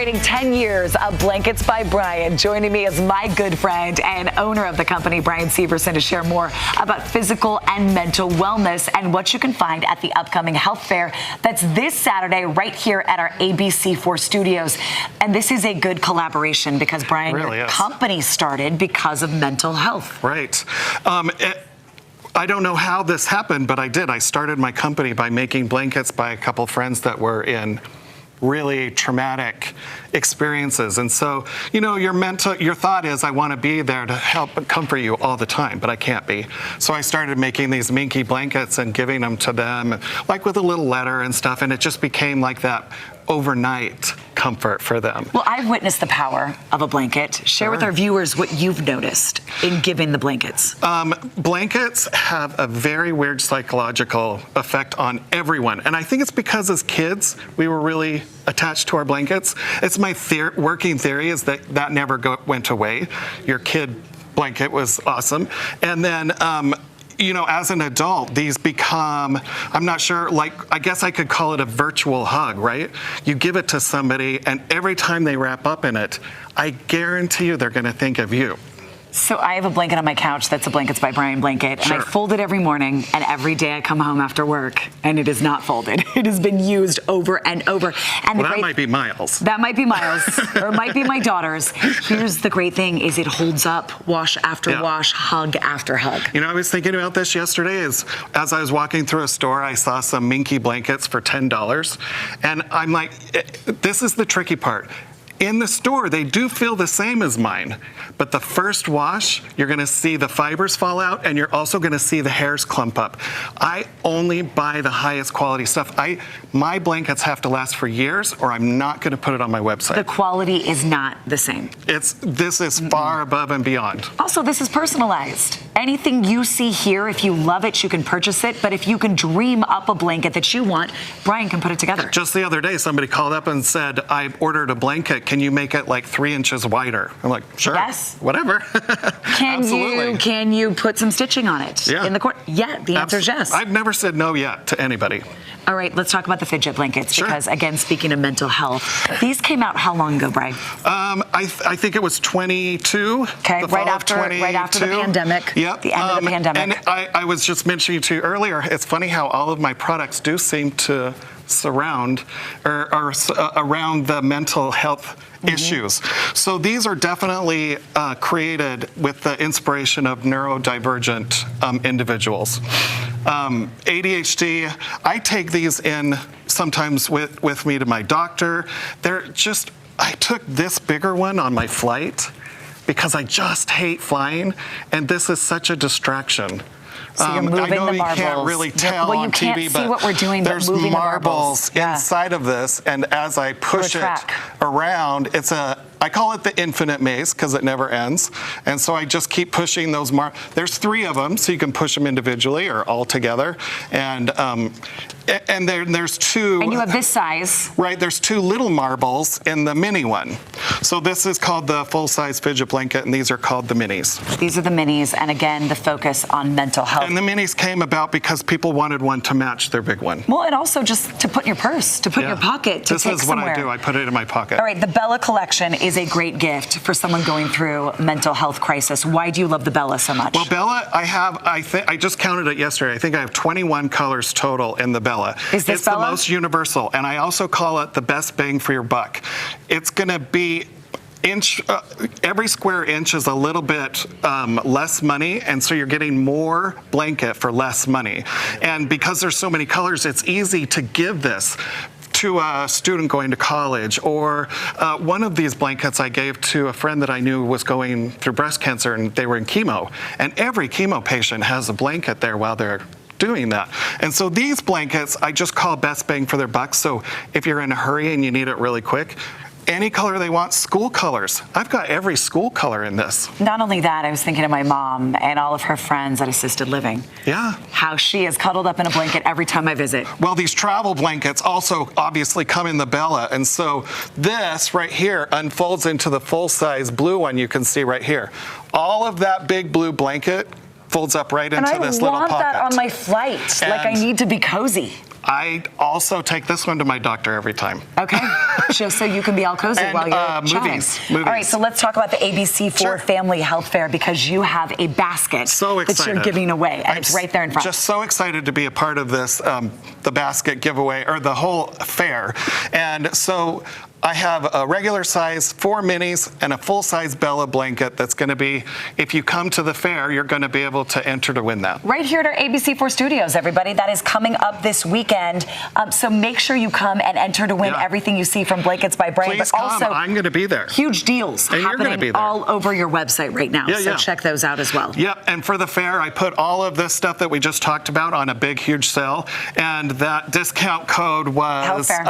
celebrating 10 years of Blankets by Brian. Joining me is my good friend and owner of the company, Brian Severson, to share more about physical and mental wellness and what you can find at the upcoming health fair that's this Saturday right here at our ABC4 studios. And this is a good collaboration because, Brian, your company started because of mental health. Right. I don't know how this happened, but I did. I started my company by making blankets by a couple friends that were in really traumatic experiences. And so, you know, your thought is, I want to be there to help comfort you all the time, but I can't be. So I started making these minky blankets and giving them to them, like with a little letter and stuff, and it just became like that overnight comfort for them. Well, I've witnessed the power of a blanket. Share with our viewers what you've noticed in giving the blankets. Blankets have a very weird psychological effect on everyone. And I think it's because as kids, we were really attached to our blankets. It's my working theory is that never went away. Your kid blanket was awesome. And then, you know, as an adult, these become, I'm not sure, like, I guess I could call it a virtual hug, right? You give it to somebody, and every time they wrap up in it, I guarantee you they're going to think of you. So I have a blanket on my couch that's a Blankets by Brian blanket, and I fold it every morning, and every day I come home after work, and it is not folded. It has been used over and over. And well, that might be Miles. That might be Miles, or it might be my daughter's. Here's the great thing, is it holds up, wash after wash, hug after hug. You know, I was thinking about this yesterday, as I was walking through a store, I saw some minky blankets for $10, and I'm like, this is the tricky part. In the store, they do feel the same as mine, but the first wash, you're gonna see the fibers fall out, and you're also gonna see the hairs clump up. I only buy the highest quality stuff. My blankets have to last for years, or I'm not gonna put it on my website. The quality is not the same. This is far above and beyond. Also, this is personalized. Anything you see here, if you love it, you can purchase it, but if you can dream up a blanket that you want, Brian can put it together. Just the other day, somebody called up and said, I ordered a blanket. Can you make it like 3 inches wider? I'm like, sure. Yes. Whatever. Can you put some stitching on it in the corner? Yeah, the answer is yes. I've never said no yet to anybody. All right, let's talk about the Fidget blankets because, again, speaking of mental health, these came out how long ago, Brian? I think it was 22. Okay, right after the pandemic. Yep. The end of the pandemic. And I was just mentioning to you earlier, it's funny how all of my products do seem to surround or around the mental health issues. So these are definitely created with the inspiration of neurodivergent individuals. ADHD, I take these in sometimes with me to my doctor. I took this bigger one on my flight because I just hate flying, and this is such a distraction. So you're moving I know the you marbles. can't really tell on TV, but what we're doing, there's marbles inside of this, and as I push it around, I call it the infinite maze because it never ends. And so I just keep pushing those There's 3 of them, so you can push them individually or all together. And there's 2. And you have this size. Right, there's 2 little marbles in the mini one. So this is called the full-size Fidget blanket, and these are called the minis. These are the minis, and again, the focus on mental health. And the minis came about because people wanted one to match their big one. Well, and also just to put in your purse, to put in your pocket, to take somewhere. This is what I do. I put it in my pocket. All right, the Bella collection is a great gift for someone going through mental health crisis. Why do you love the Bella so much? Well, Bella, I just counted it yesterday. I think I have 21 colors total in the Bella. Is this Bella? It's the most universal, and I also call it the best bang for your buck. It's going to be every square inch is a little bit less money, and so you're getting more blanket for less money. And because there's so many colors, it's easy to give this to a student going to college, or one of these blankets I gave to a friend that I knew was going through breast cancer, and they were in chemo. And every chemo patient has a blanket there while they're doing that. And so these blankets I just call best bang for their buck. So if you're in a hurry and you need it really quick, any color they want, school colors. I've got every school color in this. Not only that, I was thinking of my mom and all of her friends at assisted living. Yeah. How she is cuddled up in a blanket every time I visit. Well, these travel blankets also obviously come in the Bella, and so this right here unfolds into the full-size blue one you can see right here. All of that big blue blanket folds up right into this little pocket. And I want that on my flight. Like, I need to be cozy. I also take this one to my doctor every time. Okay, just so you can be all cozy And, while you're chatting. movies. All right, so let's talk about the ABC4 Sure. Family Health Fair, because you have a basket So that excited. you're giving away, and I'm it's right there in front. Just so excited to be a part of this, the basket giveaway, or the whole fair. And so I have a regular size 4 minis and a full size Bella blanket that's going to be, if you come to the fair, you're going to be able to enter to win that. Right here at our ABC4 studios, everybody. That is coming up this weekend. So make sure you come and enter to win everything you see from Blankets by Brian. Please but come. also, I'm going to be there. huge deals And you're gonna happening be there. all over your website right now. Yeah, so yeah. check those out as well. Yep, and for the fair, I put all of this stuff that we just talked about on a big, huge sale, and that discount code was Health Fair.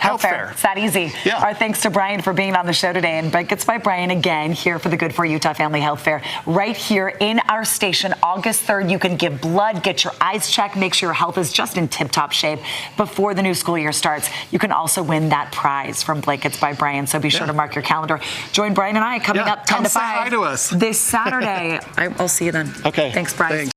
Health Fair. It's that easy. Yeah. Our thanks to Brian for being on the show today. And Blankets by Brian again here for the Good for Utah Family Health Fair right here in our station. August 3rd, you can give blood, get your eyes checked, make sure your health is just in tip-top shape before the new school year starts. You can also win that prize from Blankets by Brian. So be sure to mark your calendar. Join Brian and I coming up 10 Come to say 5 hi to us. this Saturday. I'll see you then. Okay. Thanks, Brian. Thanks.